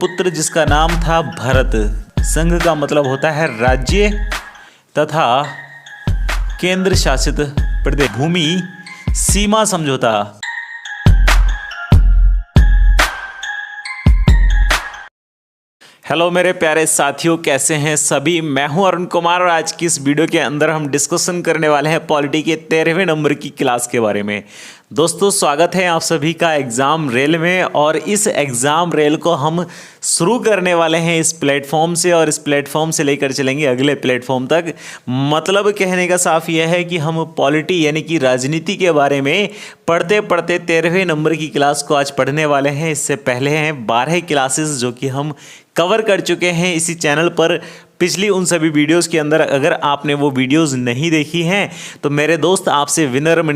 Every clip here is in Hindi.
पुत्र जिसका नाम था भरत। संघ का मतलब होता है राज्य तथा केंद्र शासित प्रदेश। भूमि सीमा समझौता। हेलो मेरे प्यारे साथियों, कैसे हैं सभी। मैं हूं अरुण कुमार और आज की इस वीडियो के अंदर हम डिस्कशन करने वाले हैं पॉलिटी के 13वें नंबर की क्लास के बारे में। दोस्तों, स्वागत है आप सभी का एग्ज़ाम रेल में। और इस एग्ज़ाम रेल को हम शुरू करने वाले हैं इस प्लेटफॉर्म से, और इस प्लेटफॉर्म से लेकर चलेंगे अगले प्लेटफॉर्म तक। मतलब कहने का साफ यह है कि हम पॉलिटी यानी कि राजनीति के बारे में पढ़ते पढ़ते 13वें नंबर की क्लास को आज पढ़ने वाले हैं। इससे पहले हैं 12 क्लासेस जो कि हम कवर कर चुके हैं इसी चैनल पर पिछली उन सभी वीडियोस के अंदर। अगर आपने वो वीडियोस नहीं देखी हैं तो मेरे दोस्त आपसे विनम्र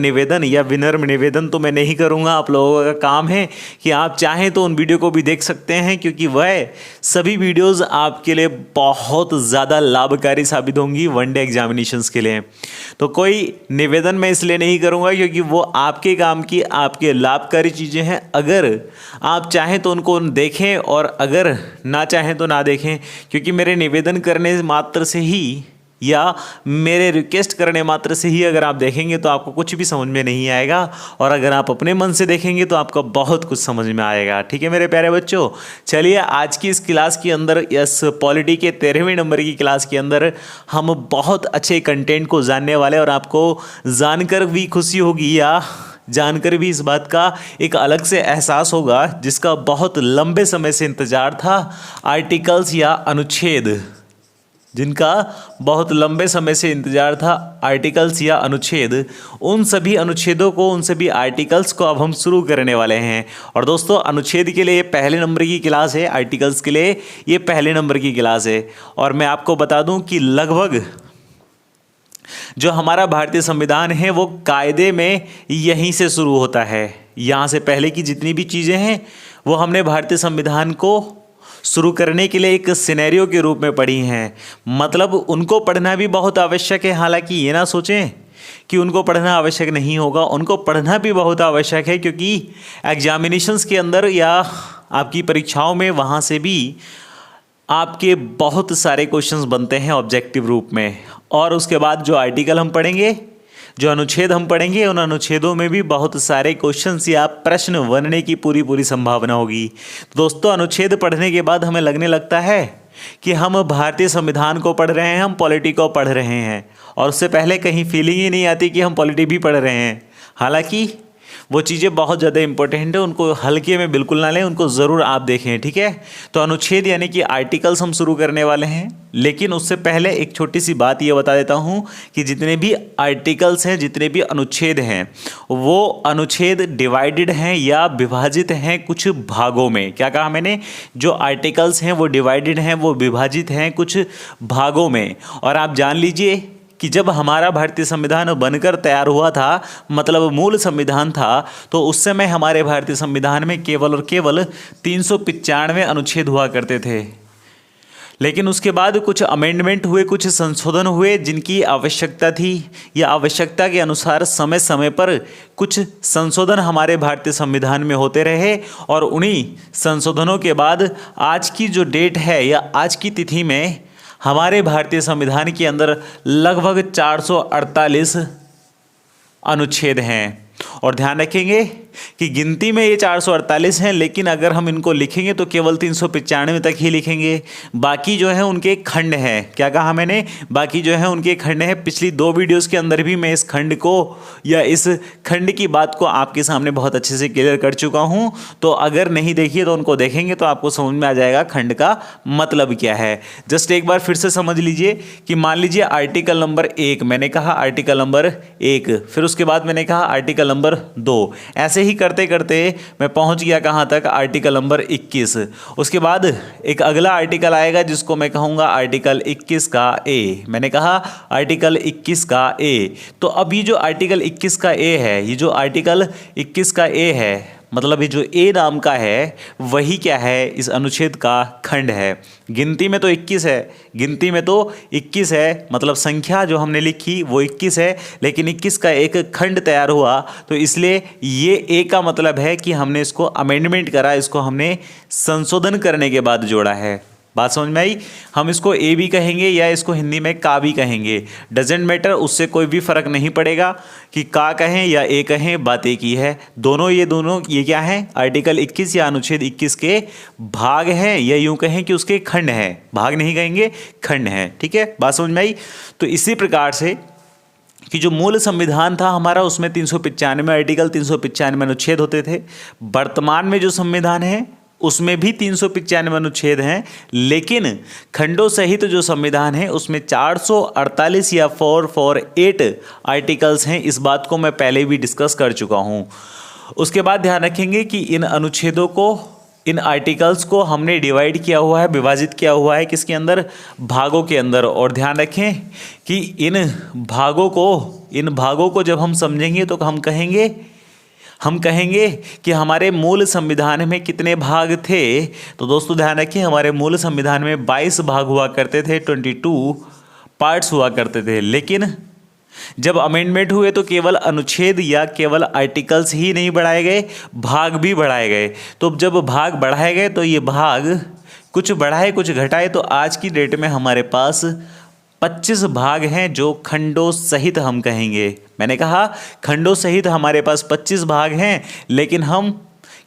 निवेदन तो मैं नहीं करूंगा, आप लोगों का काम है कि आप चाहें तो उन वीडियो को भी देख सकते हैं, क्योंकि वह सभी वीडियोस आपके लिए बहुत ज़्यादा लाभकारी साबित होंगी वनडे एग्जामिनेशंस के लिए। तो कोई निवेदन मैं इसलिए नहीं करूँगा क्योंकि वो आपके काम की, आपके लाभकारी चीज़ें हैं। अगर आप चाहें तो उनको देखें और अगर ना चाहें तो ना देखें, क्योंकि मेरे निवेदन करने मात्र से ही या मेरे रिक्वेस्ट करने मात्र से ही अगर आप देखेंगे तो आपको कुछ भी समझ में नहीं आएगा, और अगर आप अपने मन से देखेंगे तो आपको बहुत कुछ समझ में आएगा। ठीक है मेरे प्यारे बच्चों, चलिए आज की इस क्लास के अंदर, इस पॉलिटी के 13वें नंबर की क्लास के अंदर हम बहुत अच्छे कंटेंट को जानने वाले, और आपको जानकर भी खुशी होगी या जानकर भी इस बात का एक अलग से एहसास होगा जिसका बहुत लंबे समय से इंतजार था। आर्टिकल्स या अनुच्छेद, जिनका बहुत लंबे समय से इंतजार था, आर्टिकल्स या अनुच्छेद, उन सभी अनुच्छेदों को, उन सभी आर्टिकल्स को अब हम शुरू करने वाले हैं। और दोस्तों, अनुच्छेद के लिए ये पहले नंबर की क्लास है, आर्टिकल्स के लिए ये पहले नंबर की क्लास है। और मैं आपको बता दूं कि लगभग जो हमारा भारतीय संविधान है वो कायदे में यहीं से शुरू होता है। यहाँ से पहले की जितनी भी चीज़ें हैं वो हमने भारतीय संविधान को शुरू करने के लिए एक सिनेरियो के रूप में पढ़ी हैं। मतलब उनको पढ़ना भी बहुत आवश्यक है। हालांकि ये ना सोचें कि उनको पढ़ना आवश्यक नहीं होगा, उनको पढ़ना भी बहुत आवश्यक है, क्योंकि एग्जामिनेशंस के अंदर या आपकी परीक्षाओं में वहाँ से भी आपके बहुत सारे क्वेश्चंस बनते हैं ऑब्जेक्टिव रूप में। और उसके बाद जो आर्टिकल हम पढ़ेंगे, जो अनुच्छेद हम पढ़ेंगे, उन अनुच्छेदों में भी बहुत सारे क्वेश्चंस या प्रश्न बनने की पूरी संभावना होगी। तो दोस्तों, अनुच्छेद पढ़ने के बाद हमें लगने लगता है कि हम भारतीय संविधान को पढ़ रहे हैं, हम पॉलिटी को पढ़ रहे हैं, और उससे पहले कहीं फीलिंग ही नहीं आती कि हम पॉलिटी भी पढ़ रहे हैं। हालांकि वो चीज़ें बहुत ज़्यादा इंपॉर्टेंट है, उनको हल्के में बिल्कुल ना लें, उनको ज़रूर आप देखें। ठीक है, तो अनुच्छेद यानी कि आर्टिकल्स हम शुरू करने वाले हैं। लेकिन उससे पहले एक छोटी सी बात ये बता देता हूँ कि जितने भी आर्टिकल्स हैं, जितने भी अनुच्छेद हैं, वो अनुच्छेद डिवाइडेड हैं या विभाजित हैं कुछ भागों में। क्या कहा मैंने? जो आर्टिकल्स हैं वो डिवाइडेड हैं, वो विभाजित हैं कुछ भागों में। और आप जान लीजिए कि जब हमारा भारतीय संविधान बनकर तैयार हुआ था, मतलब मूल संविधान था, तो उस समय हमारे भारतीय संविधान में केवल और केवल 395 अनुच्छेद हुआ करते थे। लेकिन उसके बाद कुछ अमेंडमेंट हुए, कुछ संशोधन हुए, जिनकी आवश्यकता थी, या आवश्यकता के अनुसार समय समय पर कुछ संशोधन हमारे भारतीय संविधान में होते रहे। और उन्हीं संशोधनों के बाद आज की जो डेट है या आज की तिथि में हमारे भारतीय संविधान के अंदर लगभग 448 अनुच्छेद हैं। और ध्यान रखेंगे कि गिनती में ये 448 हैं, लेकिन अगर हम इनको लिखेंगे तो केवल 395 तक ही लिखेंगे। बाकी जो है उनके खंड हैं। क्या कहा मैंने? बाकी जो है उनके खंड हैं। पिछली 2 वीडियोस के अंदर भी मैं इस खंड को या इस खंड की बात को आपके सामने बहुत अच्छे से क्लियर कर चुका हूं। तो अगर नहीं देखिए तो उनको देखेंगे तो आपको समझ में आ जाएगा खंड का मतलब क्या है। जस्ट एक बार फिर से समझ लीजिए कि मान लीजिए आर्टिकल नंबर 1, मैंने कहा आर्टिकल नंबर 1, फिर उसके बाद मैंने कहा आर्टिकल नंबर 2। ऐसे ही करते करते मैं पहुंच गया कहां तक? Article number 21। उसके बाद एक अगला आर्टिकल आएगा जिसको मैं कहूंगा आर्टिकल 21 का ए। मैंने कहा आर्टिकल 21 का ए। तो अब ये जो आर्टिकल 21 का ए है, ये जो आर्टिकल 21 का ए है, मतलब ये जो ए नाम का है वही क्या है, इस अनुच्छेद का खंड है। गिनती में तो 21 है, गिनती में तो 21 है, मतलब संख्या जो हमने लिखी वो 21 है, लेकिन 21 का एक खंड तैयार हुआ, तो इसलिए ये ए का मतलब है कि हमने इसको अमेंडमेंट करा, इसको हमने संशोधन करने के बाद जोड़ा है। बात समझ में आई? हम इसको ए भी कहेंगे या इसको हिंदी में का भी कहेंगे, डजेंट मैटर, उससे कोई भी फर्क नहीं पड़ेगा कि का कहें या ए कहें, बात एक ही है। दोनों ये क्या है, आर्टिकल 21 या अनुच्छेद 21 के भाग हैं, या यूं कहें कि उसके खंड हैं, भाग नहीं कहेंगे, खंड हैं। ठीक है, बात समझ में आई? तो इसी प्रकार से कि जो मूल संविधान था हमारा उसमें 395 आर्टिकल, 395 अनुच्छेद होते थे। वर्तमान में जो संविधान है उसमें भी 395 अनुच्छेद हैं, लेकिन खंडों सहित जो संविधान है उसमें 448 या 448 आर्टिकल्स हैं। इस बात को मैं पहले भी डिस्कस कर चुका हूं। उसके बाद ध्यान रखेंगे कि इन अनुच्छेदों को, इन आर्टिकल्स को हमने डिवाइड किया हुआ है, विभाजित किया हुआ है किसके अंदर, भागों के अंदर। और ध्यान रखें कि इन भागों को जब हम समझेंगे तो हम कहेंगे कि हमारे मूल संविधान में कितने भाग थे। तो दोस्तों ध्यान रखिए, हमारे मूल संविधान में 22 भाग हुआ करते थे, 22 पार्ट्स हुआ करते थे। लेकिन जब अमेंडमेंट हुए तो केवल अनुच्छेद या केवल आर्टिकल्स ही नहीं बढ़ाए गए, भाग भी बढ़ाए गए। तो जब भाग बढ़ाए गए तो ये भाग कुछ बढ़ाए कुछ घटाए, तो आज की डेट में हमारे पास 25 भाग हैं जो खंडों सहित हम कहेंगे। मैंने कहा खंडों सहित हमारे पास 25 भाग हैं, लेकिन हम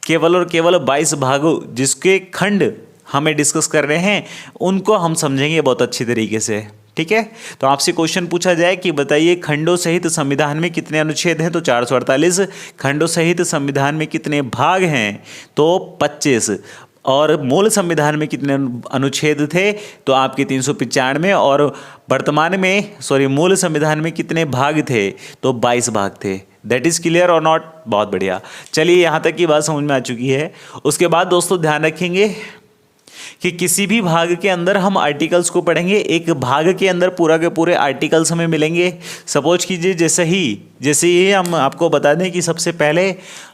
केवल और केवल 22 भागों जिसके खंड हमें डिस्कस कर रहे हैं उनको हम समझेंगे बहुत अच्छी तरीके से। ठीक है, तो आपसे क्वेश्चन पूछा जाए कि बताइए खंडों सहित संविधान में कितने अनुच्छेद हैं, तो 448। खंडों सहित संविधान में कितने भाग हैं, तो 25। और मूल संविधान में कितने अनुच्छेद थे, तो आपके 395। और वर्तमान में मूल संविधान में कितने भाग थे, तो 22 भाग थे। दैट इज़ क्लियर और नॉट? बहुत बढ़िया। चलिए यहाँ तक की बात समझ में आ चुकी है। उसके बाद दोस्तों ध्यान रखेंगे कि किसी भी भाग के अंदर हम आर्टिकल्स को पढ़ेंगे, एक भाग के अंदर पूरा के पूरे आर्टिकल्स हमें मिलेंगे। सपोज कीजिए जैसे ही हम आपको बता दें कि सबसे पहले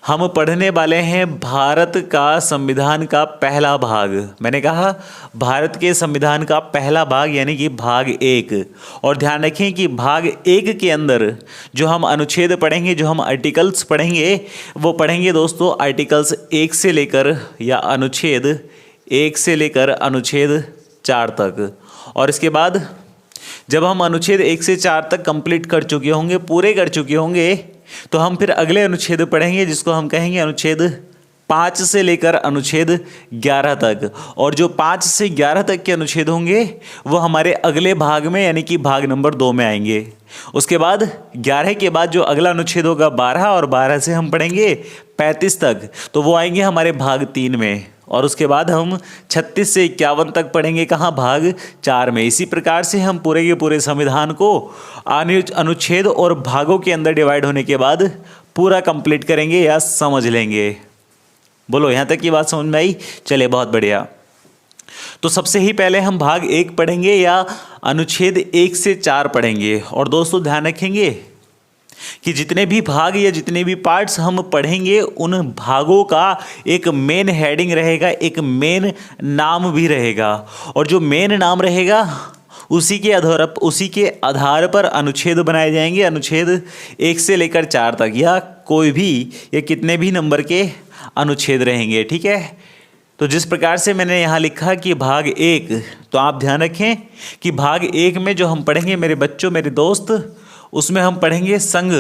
हम पढ़ने वाले हैं भारत का संविधान का पहला भाग। मैंने कहा भारत के संविधान का पहला भाग यानी कि भाग 1। और ध्यान रखें कि भाग 1 के अंदर जो हम अनुच्छेद पढ़ेंगे, जो हम आर्टिकल्स पढ़ेंगे, वो पढ़ेंगे दोस्तों आर्टिकल्स 1 से लेकर या अनुच्छेद 1 से लेकर अनुच्छेद 4 तक। और इसके बाद जब हम अनुच्छेद 1 से 4 तक कंप्लीट कर चुके होंगे, पूरे कर चुके होंगे, तो हम फिर अगले अनुच्छेद पढ़ेंगे जिसको हम कहेंगे अनुच्छेद 5 से लेकर अनुच्छेद 11 तक। और जो 5 से 11 तक के अनुच्छेद होंगे वो हमारे अगले भाग में यानी कि भाग नंबर 2 में आएंगे। उसके बाद 11 के बाद जो अगला अनुच्छेद होगा 12, और 12 से हम पढ़ेंगे 35 तक, तो वो आएंगे हमारे भाग 3 में। और उसके बाद हम 36 से 51 तक पढ़ेंगे कहाँ, भाग 4 में। इसी प्रकार से हम पूरे के पूरे संविधान को अनुच्छेद और भागों के अंदर डिवाइड होने के बाद पूरा कंप्लीट करेंगे या समझ लेंगे। बोलो यहाँ तक की बात समझ में आई? चले बहुत बढ़िया। तो सबसे ही पहले हम भाग 1 पढ़ेंगे या अनुच्छेद 1 से 4 पढ़ेंगे। और दोस्तों ध्यान रखेंगे कि जितने भी भाग या जितने भी पार्ट्स हम पढ़ेंगे उन भागों का एक मेन हेडिंग रहेगा, एक मेन नाम भी रहेगा। और जो मेन नाम रहेगा उसी के आधार पर अनुच्छेद बनाए जाएंगे, अनुच्छेद 1 से लेकर 4 तक, या कोई भी या कितने भी नंबर के अनुच्छेद रहेंगे। ठीक है, तो जिस प्रकार से मैंने यहाँ लिखा कि भाग 1, तो आप ध्यान रखें कि भाग 1 में जो हम पढ़ेंगे मेरे बच्चों, मेरे दोस्त, उसमें हम पढ़ेंगे संघ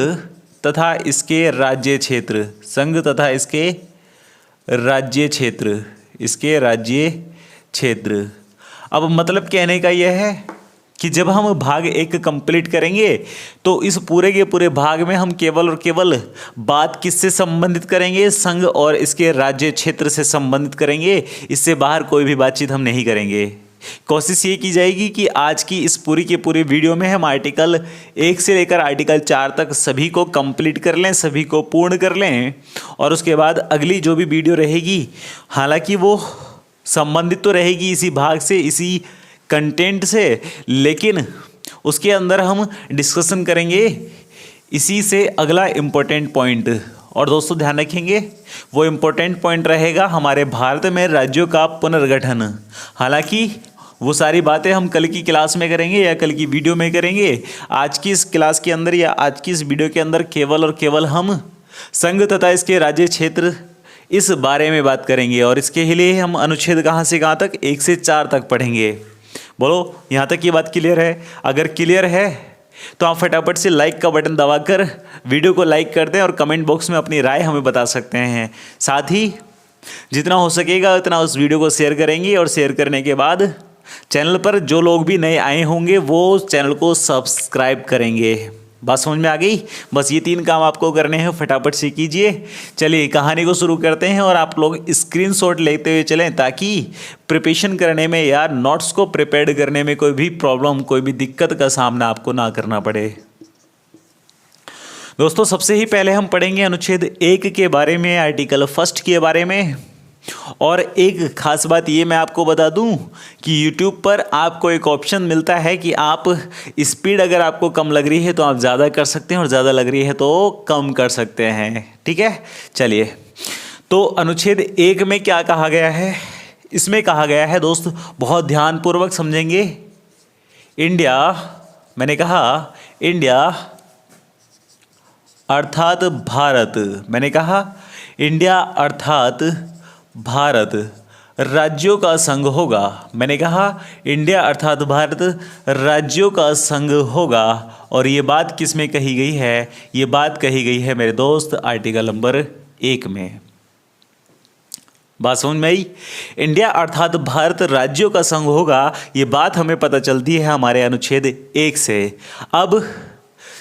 तथा इसके राज्य क्षेत्र, संघ तथा इसके राज्य क्षेत्र। अब मतलब कहने का यह है कि जब हम भाग 1 कंप्लीट करेंगे तो इस पूरे के पूरे भाग में हम केवल और केवल बात किससे संबंधित करेंगे, संघ और इसके राज्य क्षेत्र से संबंधित करेंगे। इससे बाहर कोई भी बातचीत हम नहीं करेंगे। कोशिश ये की जाएगी कि आज की इस पूरी के पूरे वीडियो में हम आर्टिकल 1 से लेकर आर्टिकल 4 तक सभी को कंप्लीट कर लें, सभी को पूर्ण कर लें। और उसके बाद अगली जो भी वीडियो रहेगी, हालांकि वो संबंधित तो रहेगी इसी भाग से, इसी कंटेंट से, लेकिन उसके अंदर हम डिस्कशन करेंगे इसी से अगला इम्पोर्टेंट पॉइंट। और दोस्तों ध्यान रखेंगे वो इम्पोर्टेंट पॉइंट रहेगा हमारे भारत में राज्यों का पुनर्गठन। हालांकि वो सारी बातें हम कल की क्लास में करेंगे या कल की वीडियो में करेंगे। आज की इस क्लास के अंदर या आज की इस वीडियो के अंदर केवल और केवल हम संघ तथा इसके राज्य क्षेत्र इस बारे में बात करेंगे और इसके लिए हम अनुच्छेद कहाँ से कहाँ तक 1 से 4 तक पढ़ेंगे। बोलो यहाँ तक ये बात क्लियर है? अगर क्लियर है तो आप फटाफट से लाइक का बटन दबाकर वीडियो को लाइक कर दें और कमेंट बॉक्स में अपनी राय हमें बता सकते हैं। साथ ही जितना हो सकेगा उतना उस वीडियो को शेयर करेंगे और शेयर करने के बाद चैनल पर जो लोग भी नए आए होंगे वो चैनल को सब्सक्राइब करेंगे। बात समझ में आ गई? बस ये 3 काम आपको करने हैं, फटाफट से कीजिए। चलिए कहानी को शुरू करते हैं और आप लोग स्क्रीनशॉट लेते हुए चलें ताकि प्रिपरेशन करने में या नोट्स को प्रिपेयर करने में कोई भी प्रॉब्लम, कोई भी दिक्कत का सामना आपको ना करना पड़े। दोस्तों सबसे ही पहले हम पढ़ेंगे अनुच्छेद 1 के बारे में, आर्टिकल 1 के बारे में। और एक खास बात ये मैं आपको बता दूं कि YouTube पर आपको एक ऑप्शन मिलता है कि आप स्पीड अगर आपको कम लग रही है तो आप ज़्यादा कर सकते हैं और ज़्यादा लग रही है तो कम कर सकते हैं। ठीक है, चलिए तो अनुच्छेद 1 में क्या कहा गया है? इसमें कहा गया है दोस्त, बहुत ध्यानपूर्वक समझेंगे। इंडिया, मैंने कहा इंडिया अर्थात भारत, मैंने कहा इंडिया अर्थात भारत राज्यों का संघ होगा। मैंने कहा इंडिया अर्थात भारत राज्यों का संघ होगा। और ये बात किस में कही गई है? ये बात कही गई है मेरे दोस्त आर्टिकल नंबर 1 में। बात समझ में आई? इंडिया अर्थात भारत राज्यों का संघ होगा, ये बात हमें पता चलती है हमारे अनुच्छेद 1 से। अब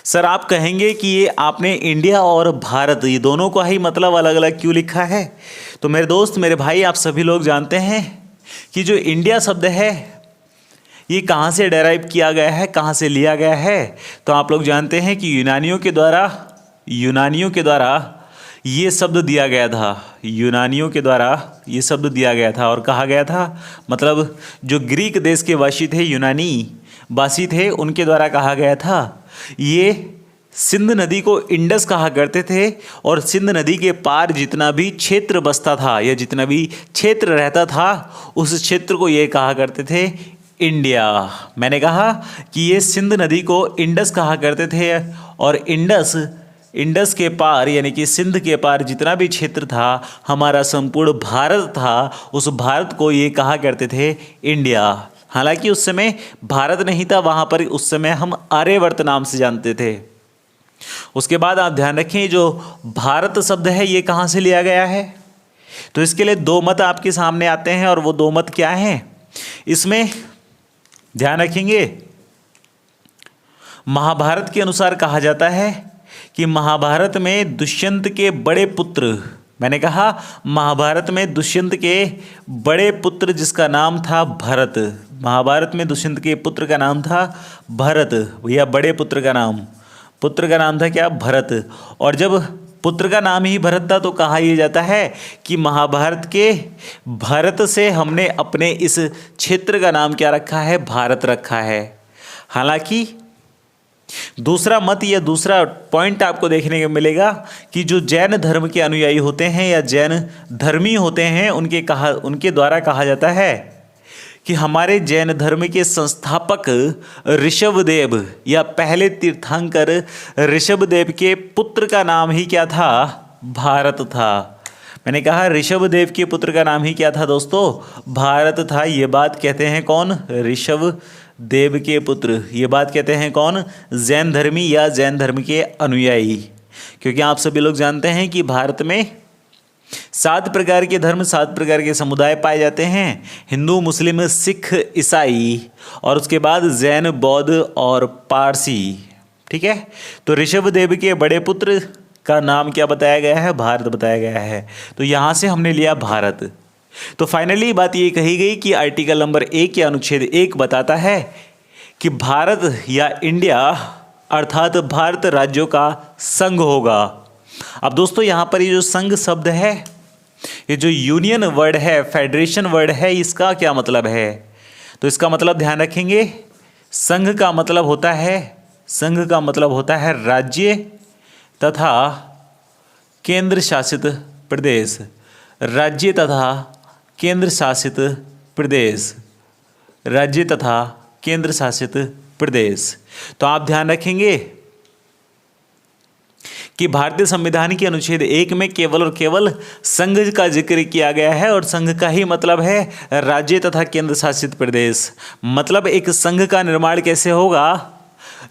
सर आप कहेंगे कि ये आपने इंडिया और भारत ये दोनों का ही मतलब अलग अलग क्यों लिखा है? तो मेरे दोस्त, मेरे भाई, आप सभी लोग जानते हैं कि जो इंडिया शब्द है ये कहाँ से डेराइव किया गया है, कहाँ से लिया गया है? तो आप लोग जानते हैं कि यूनानियों के द्वारा ये शब्द दिया गया था। यूनानियों के द्वारा ये शब्द दिया गया था और कहा गया था, मतलब जो ग्रीक देश के वासी थे, यूनानी वासी थे, उनके द्वारा कहा गया था। ये सिंध नदी को इंडस कहा करते थे और सिंध नदी के पार जितना भी क्षेत्र बसता था या जितना भी क्षेत्र रहता था उस क्षेत्र को ये कहा करते थे इंडिया। मैंने कहा कि ये सिंध नदी को इंडस कहा करते थे और इंडस के पार यानी कि सिंध के पार जितना भी क्षेत्र था, हमारा संपूर्ण भारत था, उस भारत को ये कहा करते थे इंडिया। हालांकि उस समय भारत नहीं था, वहाँ पर उस समय हम आर्यवर्त नाम से जानते थे। उसके बाद आप ध्यान रखें, जो भारत शब्द है ये कहाँ से लिया गया है? तो इसके लिए 2 मत आपके सामने आते हैं और वो 2 मत क्या हैं? इसमें ध्यान रखेंगे, महाभारत के अनुसार कहा जाता है कि महाभारत में दुष्यंत के बड़े पुत्र, मैंने कहा महाभारत में दुष्यंत के बड़े पुत्र जिसका नाम था भरत, महाभारत में दुष्यंत के पुत्र का नाम था भरत, या बड़े पुत्र का नाम था क्या? भरत। और जब पुत्र का नाम ही भरत था तो कहा यह जाता है कि महाभारत के भरत से हमने अपने इस क्षेत्र का नाम क्या रखा है? भारत रखा है। हालांकि दूसरा मत या दूसरा पॉइंट आपको देखने को मिलेगा कि जो जैन धर्म के अनुयायी होते हैं या जैन धर्मी होते हैं उनके द्वारा कहा जाता है कि हमारे जैन धर्म के संस्थापक ऋषभदेव या पहले तीर्थंकर ऋषभदेव के पुत्र का नाम ही क्या था? भारत था। मैंने कहा ऋषभदेव के पुत्र का नाम ही क्या था दोस्तों? भारत था। ये बात कहते हैं कौन? ऋषभदेव के पुत्र। ये बात कहते हैं कौन? जैन धर्मी या जैन धर्म के अनुयायी। क्योंकि आप सभी लोग जानते हैं कि भारत में 7 प्रकार के धर्म, 7 प्रकार के समुदाय पाए जाते हैं, हिंदू, मुस्लिम, सिख, ईसाई और उसके बाद जैन, बौद्ध और पारसी। ठीक है, तो ऋषभदेव के बड़े पुत्र का नाम क्या बताया गया है? भारत बताया गया है। तो यहाँ से हमने लिया भारत। तो फाइनली बात ये कही गई कि आर्टिकल नंबर 1 या अनुच्छेद 1 बताता है कि भारत या इंडिया अर्थात भारत राज्यों का संघ होगा। अब दोस्तों यहाँ पर ये जो संघ शब्द है, ये जो यूनियन वर्ड है, फेडरेशन वर्ड है, इसका क्या मतलब है? तो इसका मतलब ध्यान रखेंगे, संघ का मतलब होता है राज्य तथा केंद्र शासित प्रदेश, राज्य तथा केंद्र शासित प्रदेश, राज्य तथा केंद्र शासित प्रदेश। तो आप ध्यान रखेंगे कि भारतीय संविधान के अनुच्छेद 1 में केवल और केवल संघ का जिक्र किया गया है और संघ का ही मतलब है राज्य तथा केंद्र शासित प्रदेश। मतलब एक संघ का निर्माण कैसे होगा?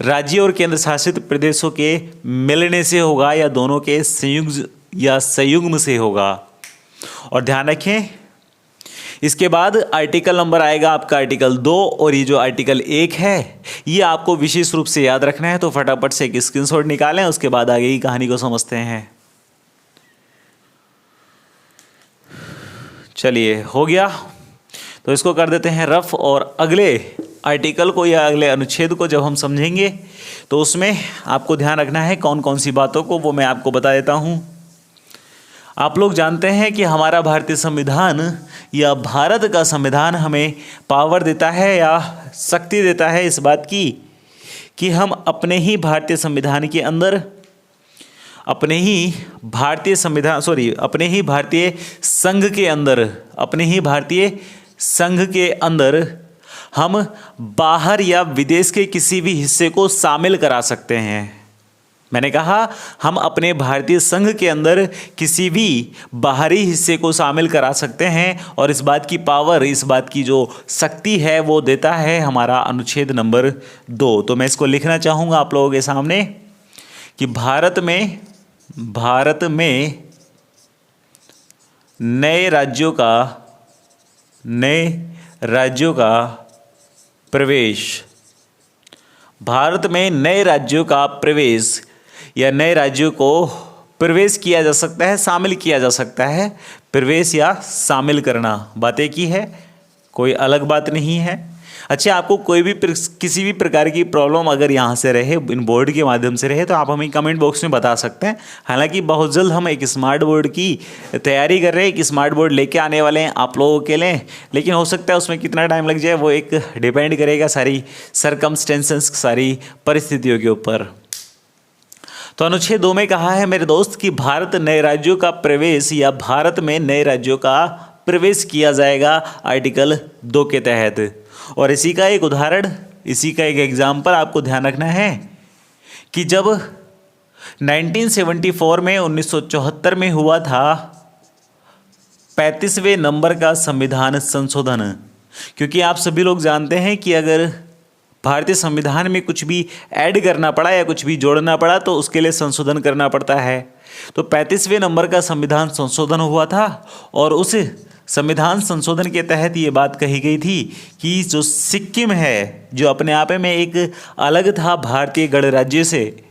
राज्य और केंद्र शासित प्रदेशों के मिलने से होगा या दोनों के संयुक्त या संयुग्म से होगा। और ध्यान रखें, इसके बाद आर्टिकल नंबर आएगा आपका आर्टिकल 2 और ये जो आर्टिकल 1 है ये आपको विशेष रूप से याद रखना है। तो फटाफट से एक स्क्रीनशॉट निकालें, उसके बाद आगे की कहानी को समझते हैं। चलिए, हो गया तो इसको कर देते हैं रफ, और अगले आर्टिकल को या अगले अनुच्छेद को जब हम समझेंगे तो उसमें आपको ध्यान रखना है कौन कौन सी बातों को, वो मैं आपको बता देता हूँ। आप लोग जानते हैं कि हमारा भारतीय संविधान या भारत का संविधान हमें पावर देता है या शक्ति देता है इस बात की कि हम अपने ही भारतीय संविधान के अंदर अपने ही भारतीय संघ के अंदर हम बाहर या विदेश के किसी भी हिस्से को शामिल करा सकते हैं। मैंने कहा हम अपने भारतीय संघ के अंदर किसी भी बाहरी हिस्से को शामिल करा सकते हैं, और इस बात की पावर, इस बात की जो शक्ति है वो देता है हमारा अनुच्छेद नंबर 2। तो मैं इसको लिखना चाहूँगा आप लोगों के सामने कि भारत में नए राज्यों का प्रवेश, भारत में नए राज्यों का प्रवेश या नए राज्यों को प्रवेश किया जा सकता है, शामिल किया जा सकता है। प्रवेश या शामिल करना, बातें की है, कोई अलग बात नहीं है। अच्छा, आपको कोई भी किसी भी प्रकार की प्रॉब्लम अगर यहाँ से रहे, इन बोर्ड के माध्यम से रहे, तो आप हमें कमेंट बॉक्स में बता सकते हैं। हालांकि बहुत जल्द हम एक स्मार्ट बोर्ड की तैयारी कर रहे हैं, एक स्मार्ट बोर्ड लेके आने वाले हैं आप लोगों के लिए, लेकिन हो सकता है उसमें कितना टाइम लग जाए वो एक डिपेंड करेगा सारी सर्कमस्टेंसेस, सारी परिस्थितियों के ऊपर। तो अनुच्छेद 2 में कहा है मेरे दोस्त कि भारत नए राज्यों का प्रवेश या भारत में नए राज्यों का प्रवेश किया जाएगा आर्टिकल 2 के तहत। और इसी का एक उदाहरण, इसी का एक एग्जाम्पल आपको ध्यान रखना है कि जब 1974 में 1974 में हुआ था 35वें नंबर का संविधान संशोधन, क्योंकि आप सभी लोग जानते हैं कि अगर भारतीय संविधान में कुछ भी ऐड करना पड़ा या कुछ भी जोड़ना पड़ा तो उसके लिए संशोधन करना पड़ता है। तो 35वें नंबर का संविधान संशोधन हुआ था और उस संविधान संशोधन के तहत ये बात कही गई थी कि जो सिक्किम है, जो अपने आप में एक अलग था भारतीय गणराज्य से,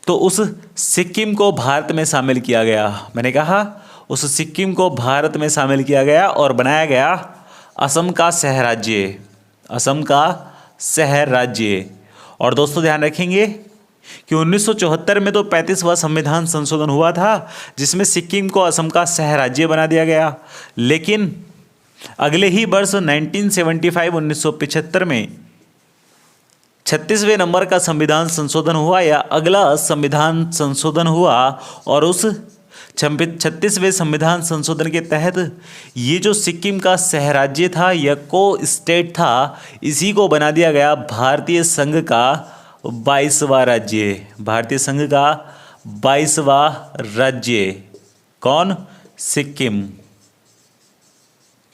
तो उस सिक्किम को भारत में शामिल किया गया। मैंने कहा उस सिक्किम को भारत में शामिल किया गया और बनाया गया असम का शहर राज्य, असम का शहर राज्य। और दोस्तों ध्यान रखेंगे कि 1974 में तो 35वां संविधान संशोधन हुआ था जिसमें सिक्किम को असम का शहर राज्य बना दिया गया, लेकिन अगले ही वर्ष 1975 में 36वें नंबर का संविधान संशोधन हुआ या अगला संविधान संशोधन हुआ, और उस 36वें संविधान संशोधन के तहत ये जो सिक्किम का शहर राज्य था या को स्टेट था, इसी को बना दिया गया भारतीय संघ का 22वां राज्य, भारतीय संघ का 22वां राज्य। कौन? सिक्किम।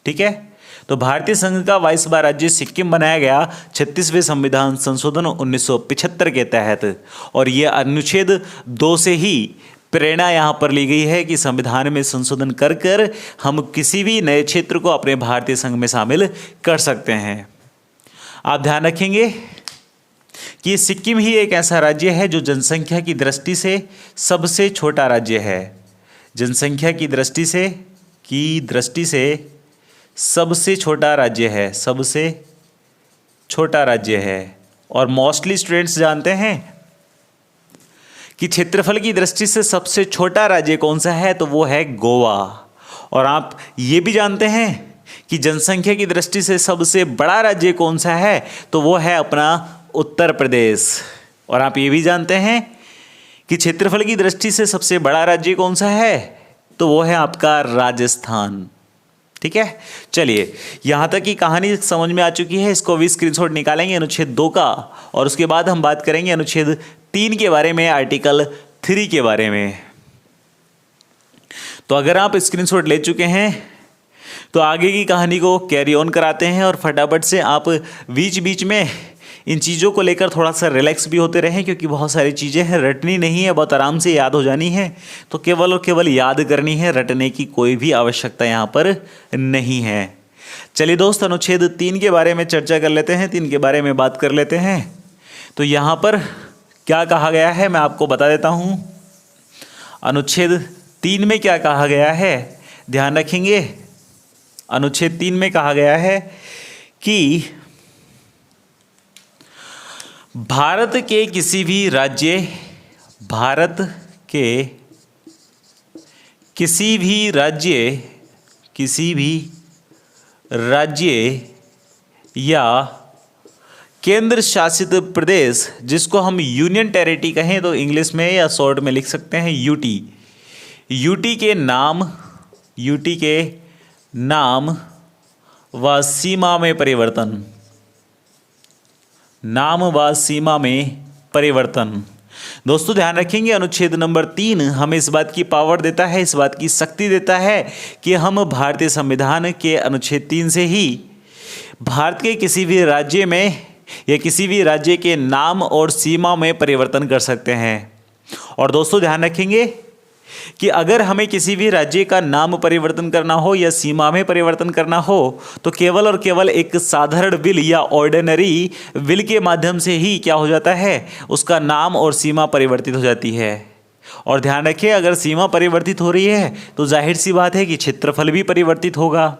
ठीक है, तो भारतीय संघ का 22वां राज्य सिक्किम बनाया गया 36वें संविधान संशोधन 1975 के तहत। और ये अनुच्छेद 2 से ही प्रेरणा यहाँ पर ली गई है कि संविधान में संशोधन कर कर हम किसी भी नए क्षेत्र को अपने भारतीय संघ में शामिल कर सकते हैं। आप ध्यान रखेंगे कि सिक्किम ही एक ऐसा राज्य है जो जनसंख्या की दृष्टि से सबसे छोटा राज्य है, जनसंख्या की दृष्टि से सबसे छोटा राज्य है, सबसे छोटा राज्य है। और मोस्टली स्टूडेंट्स जानते हैं कि क्षेत्रफल की दृष्टि से सबसे छोटा राज्य कौन सा है, तो वो है गोवा। और आप ये भी जानते हैं कि जनसंख्या की दृष्टि से सबसे बड़ा राज्य कौन सा है, तो वो है अपना उत्तर प्रदेश। और आप ये भी जानते हैं कि क्षेत्रफल की दृष्टि से सबसे बड़ा राज्य कौन सा है, तो वो है आपका राजस्थान। ठीक है, चलिए यहाँ तक की कहानी समझ में आ चुकी है। इसको भी स्क्रीनशॉट निकालेंगे अनुच्छेद 2 का, और उसके बाद हम बात करेंगे अनुच्छेद 3 के बारे में, आर्टिकल 3 के बारे में। तो अगर आप स्क्रीनशॉट ले चुके हैं तो आगे की कहानी को कैरी ऑन कराते हैं, और फटाफट से आप बीच बीच में इन चीज़ों को लेकर थोड़ा सा रिलैक्स भी होते रहें, क्योंकि बहुत सारी चीज़ें हैं, रटनी नहीं है, बहुत आराम से याद हो जानी है। तो केवल और केवल याद करनी है, रटने की कोई भी आवश्यकता यहाँ पर नहीं है। चलिए दोस्त, अनुच्छेद 3 के बारे में चर्चा कर लेते हैं, 3 के बारे में बात कर लेते हैं। तो यहाँ पर क्या कहा गया है मैं आपको बता देता हूँ। अनुच्छेद 3 में क्या कहा गया है, ध्यान रखेंगे। अनुच्छेद 3 में कहा गया है कि भारत के किसी भी राज्य या केंद्र शासित प्रदेश, जिसको हम यूनियन टेरिटरी कहें तो इंग्लिश में या शॉर्ट में लिख सकते हैं यूटी, यूटी के नाम व सीमा में परिवर्तन, नाम व सीमा में परिवर्तन। दोस्तों ध्यान रखेंगे, अनुच्छेद नंबर 3 हमें इस बात की पावर देता है, इस बात की शक्ति देता है कि हम भारतीय संविधान के अनुच्छेद 3 से ही भारत के किसी भी राज्य में या किसी भी राज्य के नाम और सीमा में परिवर्तन कर सकते हैं। और दोस्तों ध्यान रखेंगे कि अगर हमें किसी भी राज्य का नाम परिवर्तन करना हो या सीमा में परिवर्तन करना हो, तो केवल और केवल एक साधारण विल या ऑर्डिनरी विल के माध्यम से ही क्या हो जाता है, उसका नाम और सीमा परिवर्तित हो जाती है। और ध्यान रखिए, अगर सीमा परिवर्तित हो रही है तो जाहिर सी बात है कि क्षेत्रफल भी परिवर्तित होगा।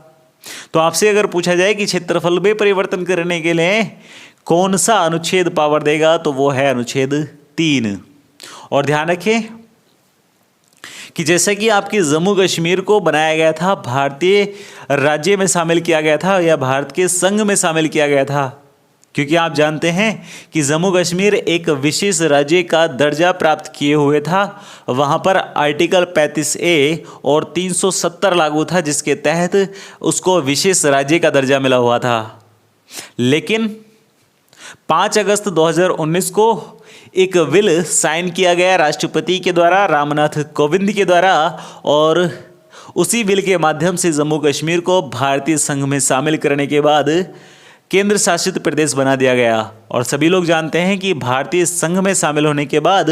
तो आपसे अगर पूछा जाए कि क्षेत्रफल में परिवर्तन करने के लिए कौन सा अनुच्छेद पावर देगा, तो वो है अनुच्छेद 3। और ध्यान रखें कि जैसे कि आपके जम्मू कश्मीर को बनाया गया था, भारतीय राज्य में शामिल किया गया था या भारत के संघ में शामिल किया गया था, क्योंकि आप जानते हैं कि जम्मू कश्मीर एक विशेष राज्य का दर्जा प्राप्त किए हुए था। वहाँ पर आर्टिकल 35A और 370 लागू था, जिसके तहत उसको विशेष राज्य का दर्जा मिला हुआ था। लेकिन 5 अगस्त 2019 को एक विल साइन किया गया राष्ट्रपति के द्वारा, रामनाथ कोविंद के द्वारा, और उसी विल के माध्यम से जम्मू कश्मीर को भारतीय संघ में शामिल करने के बाद केंद्र शासित प्रदेश बना दिया गया। और सभी लोग जानते हैं कि भारतीय संघ में शामिल होने के बाद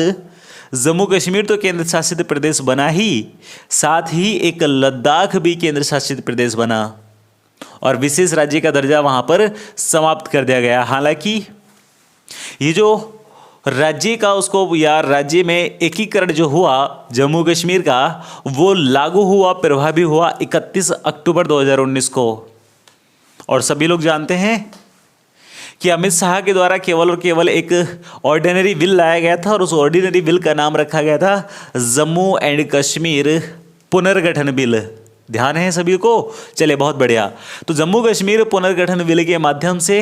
जम्मू कश्मीर तो केंद्र शासित प्रदेश बना ही, साथ ही एक लद्दाख भी केंद्र शासित प्रदेश बना और विशेष राज्य का दर्जा वहाँ पर समाप्त कर दिया गया। हालांकि ये जो राज्य का उसको या राज्य में एकीकरण जो हुआ जम्मू कश्मीर का, वो लागू हुआ, प्रभावी हुआ 31 अक्टूबर 2019 को। और सभी लोग जानते हैं कि अमित शाह के द्वारा केवल और केवल एक ऑर्डिनरी बिल लाया गया था, और उस ऑर्डिनरी बिल का नाम रखा गया था जम्मू एंड कश्मीर पुनर्गठन बिल। ध्यान है सभी को? चले, बहुत बढ़िया। तो जम्मू कश्मीर पुनर्गठन बिल के माध्यम से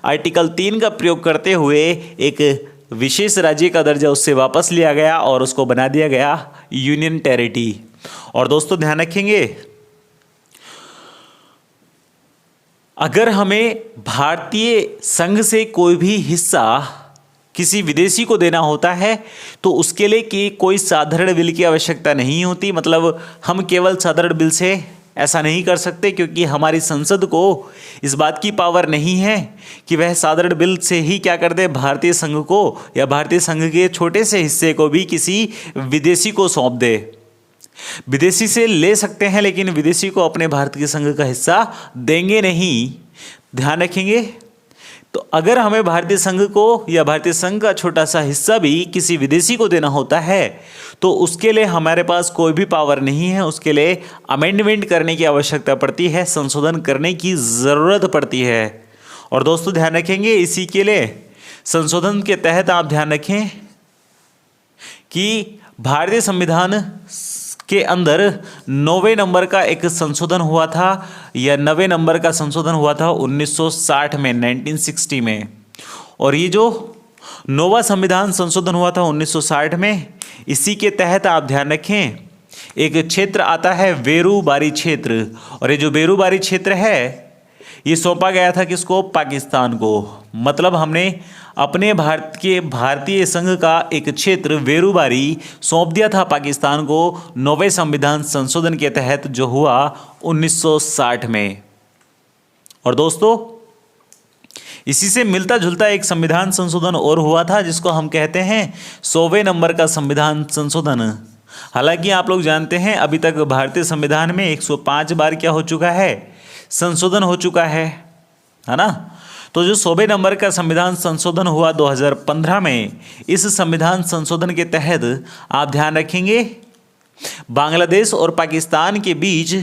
आर्टिकल 3 का प्रयोग करते हुए एक विशेष राज्य का दर्जा उससे वापस लिया गया और उसको बना दिया गया यूनियन टेरिटरी। और दोस्तों ध्यान रखेंगे, अगर हमें भारतीय संघ से कोई भी हिस्सा किसी विदेशी को देना होता है तो उसके लिए कि कोई साधारण बिल की आवश्यकता नहीं होती। मतलब हम केवल साधारण बिल से ऐसा नहीं कर सकते, क्योंकि हमारी संसद को इस बात की पावर नहीं है कि वह साधारण बिल से ही क्या कर दे, भारतीय संघ को या भारतीय संघ के छोटे से हिस्से को भी किसी विदेशी को सौंप दे। विदेशी से ले सकते हैं, लेकिन विदेशी को अपने भारत के संघ का हिस्सा देंगे नहीं। ध्यान रखेंगे। तो अगर हमें भारतीय संघ को या भारतीय संघ का छोटा सा हिस्सा भी किसी विदेशी को देना होता है तो उसके लिए हमारे पास कोई भी पावर नहीं है। उसके लिए अमेंडमेंट करने की आवश्यकता पड़ती है, संशोधन करने की ज़रूरत पड़ती है। और दोस्तों ध्यान रखेंगे, इसी के लिए संशोधन के तहत आप ध्यान रखें कि भारतीय संविधान के अंदर 9वें नंबर का एक संशोधन हुआ था या 9वें नंबर का संशोधन हुआ था 1960 में, 1960 में। और ये जो 9वां संविधान संशोधन हुआ था 1960 में, इसी के तहत आप ध्यान रखें एक क्षेत्र आता है वेरूबारी क्षेत्र, और ये जो वेरूबारी क्षेत्र है ये सौंपा गया था किसको? पाकिस्तान को। मतलब हमने अपने भारतीय संघ का एक क्षेत्र वेरूबारी सौंप दिया था पाकिस्तान को 9वें संविधान संशोधन के तहत, जो हुआ 1960 में। और दोस्तों इसी से मिलता जुलता एक संविधान संशोधन और हुआ था जिसको हम कहते हैं 100वें नंबर का संविधान संशोधन। हालांकि आप लोग जानते हैं अभी तक भारतीय संविधान में 105 बार क्या हो चुका है? संशोधन हो चुका है ना। तो जो 100वें नंबर का संविधान संशोधन हुआ 2015 में, इस संविधान संशोधन के तहत आप ध्यान रखेंगे बांग्लादेश और पाकिस्तान के बीच,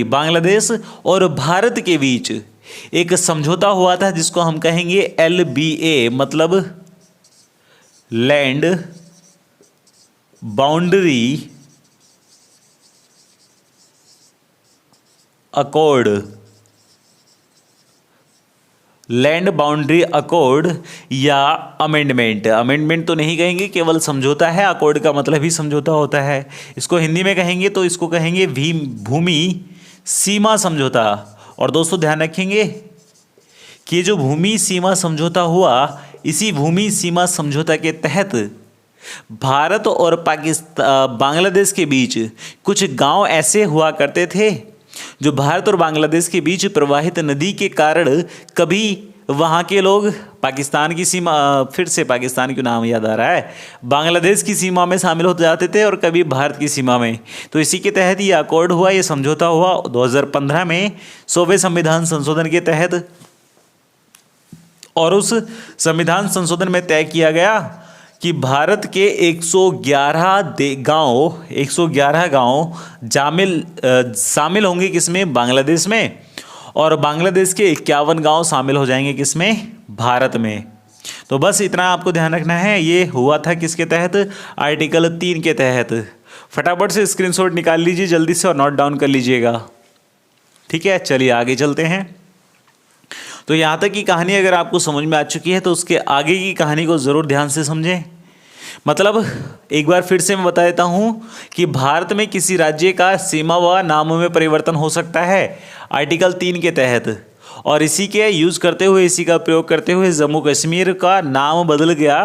बांग्लादेश और भारत के बीच एक समझौता हुआ था जिसको हम कहेंगे LBA, मतलब land boundary accord. Land boundary accord या अमेंडमेंट तो नहीं कहेंगे, केवल समझौता है। अकॉर्ड का मतलब ही समझौता होता है। इसको हिंदी में कहेंगे तो इसको कहेंगे भूमि सीमा समझौता। और दोस्तों ध्यान रखेंगे कि ये जो भूमि सीमा समझौता हुआ, इसी भूमि सीमा समझौता के तहत भारत और बांग्लादेश के बीच कुछ गांव ऐसे हुआ करते थे जो भारत और बांग्लादेश के बीच प्रवाहित नदी के कारण कभी वहाँ के लोग पाकिस्तान की सीमा, फिर से पाकिस्तान क्यों नाम याद आ रहा है, बांग्लादेश की सीमा में शामिल हो जाते थे और कभी भारत की सीमा में। तो इसी के तहत ये अकॉर्ड हुआ, ये समझौता हुआ 2015 में 100वें संविधान संशोधन के तहत। और उस संविधान संशोधन में तय किया गया कि भारत के 111 गांव शामिल होंगे किसमें? बांग्लादेश में। और बांग्लादेश के 51 गांव शामिल हो जाएंगे किसमें? भारत में। तो बस इतना आपको ध्यान रखना है। ये हुआ था किसके तहत? आर्टिकल 3 के तहत। फटाफट से स्क्रीनशॉट निकाल लीजिए जल्दी से और नोट डाउन कर लीजिएगा। ठीक है, चलिए आगे चलते हैं। तो यहाँ तक की कहानी अगर आपको समझ में आ चुकी है तो उसके आगे की कहानी को ज़रूर ध्यान से समझें। मतलब एक बार फिर से मैं बता देता हूँ कि भारत में किसी राज्य का सीमा व नामों में परिवर्तन हो सकता है आर्टिकल 3 के तहत। और इसी के यूज़ करते हुए, इसी का प्रयोग करते हुए जम्मू कश्मीर का नाम बदल गया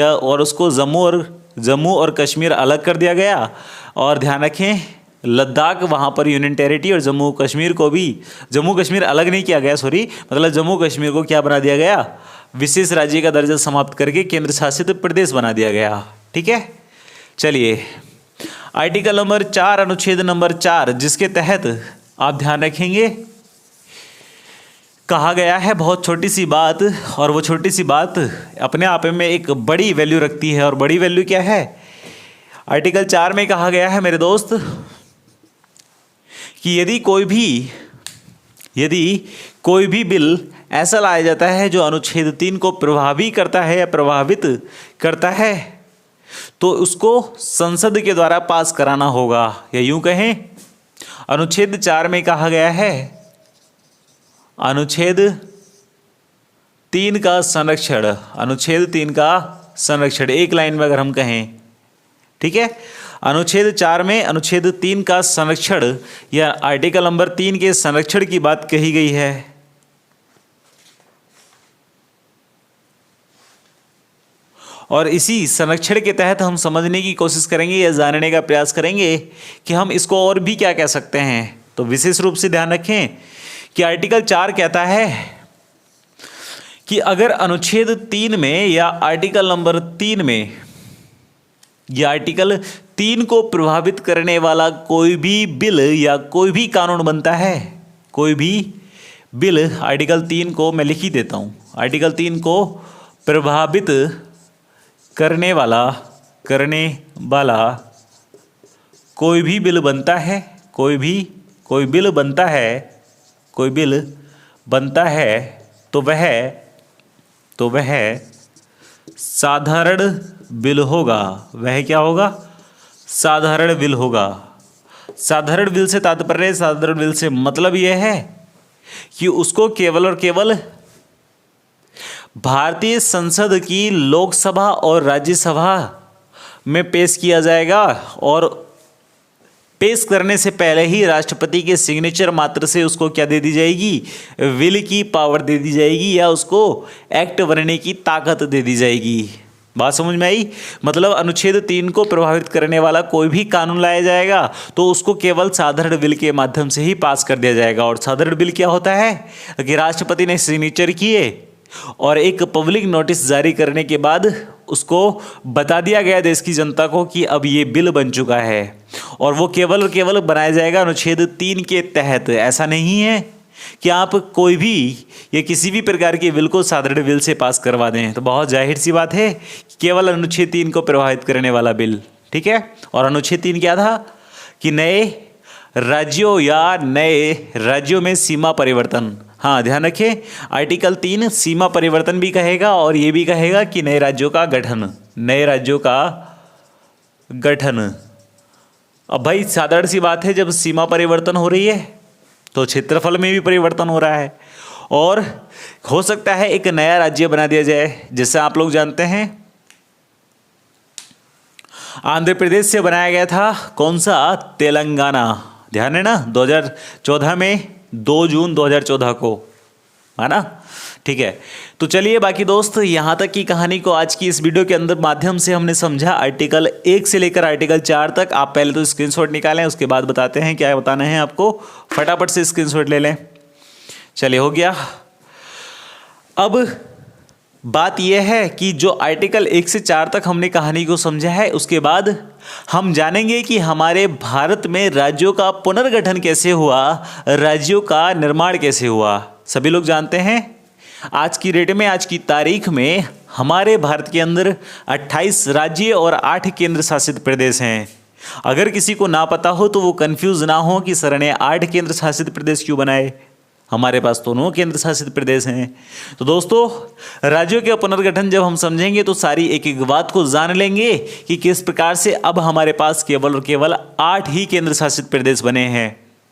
और उसको जम्मू और कश्मीर अलग कर दिया गया। और ध्यान रखें लद्दाख वहाँ पर यूनियन टेरिटरी और जम्मू कश्मीर को भी, जम्मू कश्मीर अलग नहीं किया गया, मतलब जम्मू कश्मीर को क्या बना दिया गया? विशेष राज्य का दर्जा समाप्त करके केंद्र शासित प्रदेश बना दिया गया। ठीक है, चलिए आर्टिकल नंबर 4 अनुच्छेद नंबर 4 जिसके तहत आप ध्यान रखेंगे कहा गया है बहुत छोटी सी बात, और वो छोटी सी बात अपने आप में एक बड़ी वैल्यू रखती है। और बड़ी वैल्यू क्या है? आर्टिकल 4 में कहा गया है मेरे दोस्त कि यदि कोई भी बिल ऐसा लाया जाता है जो अनुच्छेद 3 को प्रभावित करता है तो उसको संसद के द्वारा पास कराना होगा। या यूं कहें अनुच्छेद 4 में कहा गया है अनुच्छेद 3 का संरक्षण, एक लाइन में अगर हम कहें, ठीक है, अनुच्छेद 4 में अनुच्छेद 3 का संरक्षण या आर्टिकल नंबर 3 के संरक्षण की बात कही गई है। और इसी संरक्षण के तहत हम समझने की कोशिश करेंगे या जानने का प्रयास करेंगे कि हम इसको और भी क्या कह सकते हैं। तो विशेष रूप से ध्यान रखें कि आर्टिकल 4 कहता है कि अगर अनुच्छेद 3 में या आर्टिकल नंबर 3 में या आर्टिकल 3 को प्रभावित करने वाला कोई भी बिल या कोई भी कानून बनता है, कोई भी बिल, आर्टिकल 3 को मैं लिख ही देता हूँ, आर्टिकल 3 को प्रभावित करने वाला कोई भी बिल बनता है, कोई बिल बनता है तो वह साधारण बिल होगा। वह क्या होगा? साधारण बिल होगा। साधारण बिल से तात्पर्य, साधारण बिल से मतलब यह है कि उसको केवल और केवल भारतीय संसद की लोकसभा और राज्यसभा में पेश किया जाएगा और पेश करने से पहले ही राष्ट्रपति के सिग्नेचर मात्र से उसको क्या दे दी जाएगी, विल की पावर दे दी जाएगी या उसको एक्ट बनने की ताकत दे दी जाएगी। बात समझ में आई? मतलब अनुच्छेद 3 को प्रभावित करने वाला कोई भी कानून लाया जाएगा तो उसको केवल साधारण बिल के माध्यम से ही पास कर दिया जाएगा। और साधारण बिल क्या होता है कि राष्ट्रपति ने सिग्नेचर किए और एक पब्लिक नोटिस जारी करने के बाद उसको बता दिया गया देश की जनता को कि अब ये बिल बन चुका है और वो केवल और केवल बनाया जाएगा अनुच्छेद 3 के तहत। ऐसा नहीं है कि आप कोई भी या किसी भी प्रकार के बिल को साधारण बिल से पास करवा दें। तो बहुत जाहिर सी बात है कि केवल अनुच्छेद 3 को प्रभावित करने वाला बिल, ठीक है। और अनुच्छेद 3 क्या था कि नए राज्यों या नए राज्यों में सीमा परिवर्तन। हाँ, ध्यान रखें, आर्टिकल 3 सीमा परिवर्तन भी कहेगा और ये भी कहेगा कि नए राज्यों का गठन, नए राज्यों का गठन। अब भाई साधारण सी बात है, जब सीमा परिवर्तन हो रही है तो क्षेत्रफल में भी परिवर्तन हो रहा है और हो सकता है एक नया राज्य बना दिया जाए। जैसे आप लोग जानते हैं आंध्र प्रदेश से बनाया गया था कौन सा, तेलंगाना। ध्यान है ना, 2014 में 2 जून 2014 को, है ना, ठीक है। तो चलिए बाकी दोस्त, यहाँ तक की कहानी को आज की इस वीडियो के अंदर माध्यम से हमने समझा आर्टिकल 1 से लेकर आर्टिकल 4 तक। आप पहले तो स्क्रीनशॉट निकालें, उसके बाद बताते हैं क्या बताना है आपको। फटाफट से स्क्रीनशॉट ले लें। चलिए, हो गया। अब बात यह है कि जो आर्टिकल 1 से 4 तक हमने कहानी को समझा है, उसके बाद हम जानेंगे कि हमारे भारत में राज्यों का पुनर्गठन कैसे हुआ, राज्यों का निर्माण कैसे हुआ। सभी लोग जानते हैं आज की डेट में, आज की तारीख में हमारे भारत के अंदर 28 राज्य और 8 केंद्र शासित प्रदेश हैं। अगर किसी को ना पता हो तो वो कंफ्यूज ना हो कि सर ने 8 केंद्र शासित प्रदेश क्यों बनाए, हमारे पास तो 9 केंद्र शासित प्रदेश हैं। तो दोस्तों, राज्यों के पुनर्गठन जब हम समझेंगे तो सारी एक एक बात को जान लेंगे कि किस प्रकार से अब हमारे पास केवल और केवल 8 ही केंद्र शासित प्रदेश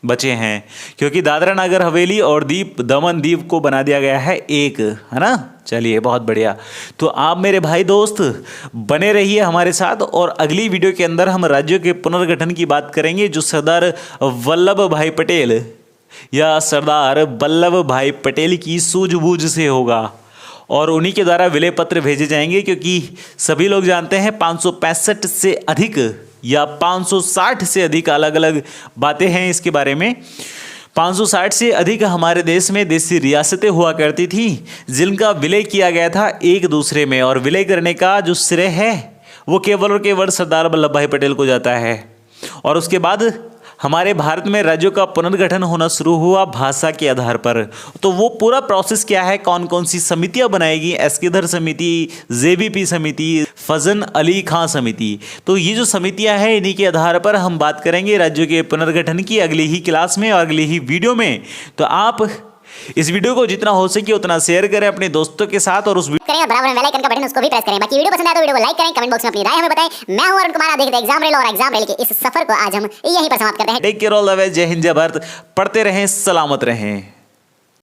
बचे हैं, क्योंकि दादरा नगर हवेली और दमन दीव को बना दिया गया है एक, है ना। चलिए, बहुत बढ़िया। तो आप मेरे भाई दोस्त बने रहिए हमारे साथ और अगली वीडियो के अंदर हम राज्यों के पुनर्गठन की बात करेंगे, जो सरदार वल्लभ भाई पटेल या सरदार वल्लभ भाई पटेल की सूझबूझ से होगा और उन्हीं के द्वारा विलय पत्र भेजे जाएंगे। क्योंकि सभी लोग जानते हैं 565 से अधिक या 560 से अधिक अलग अलग बातें हैं इसके बारे में। 560 से अधिक हमारे देश में देशी रियासतें हुआ करती थी जिनका विलय किया गया था एक दूसरे में, और विलय करने का जो श्रेय है वो केवल और केवल सरदार वल्लभ भाई पटेल को जाता है। और उसके बाद हमारे भारत में राज्यों का पुनर्गठन होना शुरू हुआ भाषा के आधार पर। तो वो पूरा प्रोसेस क्या है, कौन कौन सी समितियां बनाएगी, एस्केधर समिति, जेबीपी समिति, फजल अली खां समिति। तो ये जो समितियां हैं इन्हीं के आधार पर हम बात करेंगे राज्यों के पुनर्गठन की अगली ही क्लास में और अगली ही वीडियो में। तो आप इस वीडियो को जितना हो सके उतना शेयर करें अपने दोस्तों के साथ और उस करें और बराबर में बेल आइकन का बटन उसको भी प्रेस करें। बाकी वीडियो पसंद आए तो वीडियो को लाइक करें, कमेंट बॉक्स में अपनी राय हमें बताएं। मैं हूं अरुण कुमार, आप देखते हैं एग्जाम रेल और एग्जाम रेल के इस सफर को आज हम यहीं पर समाप्त करते हैं। Take care, all the way, जय हिंद, जय भारत। पढ़ते रहें, सलामत रहें।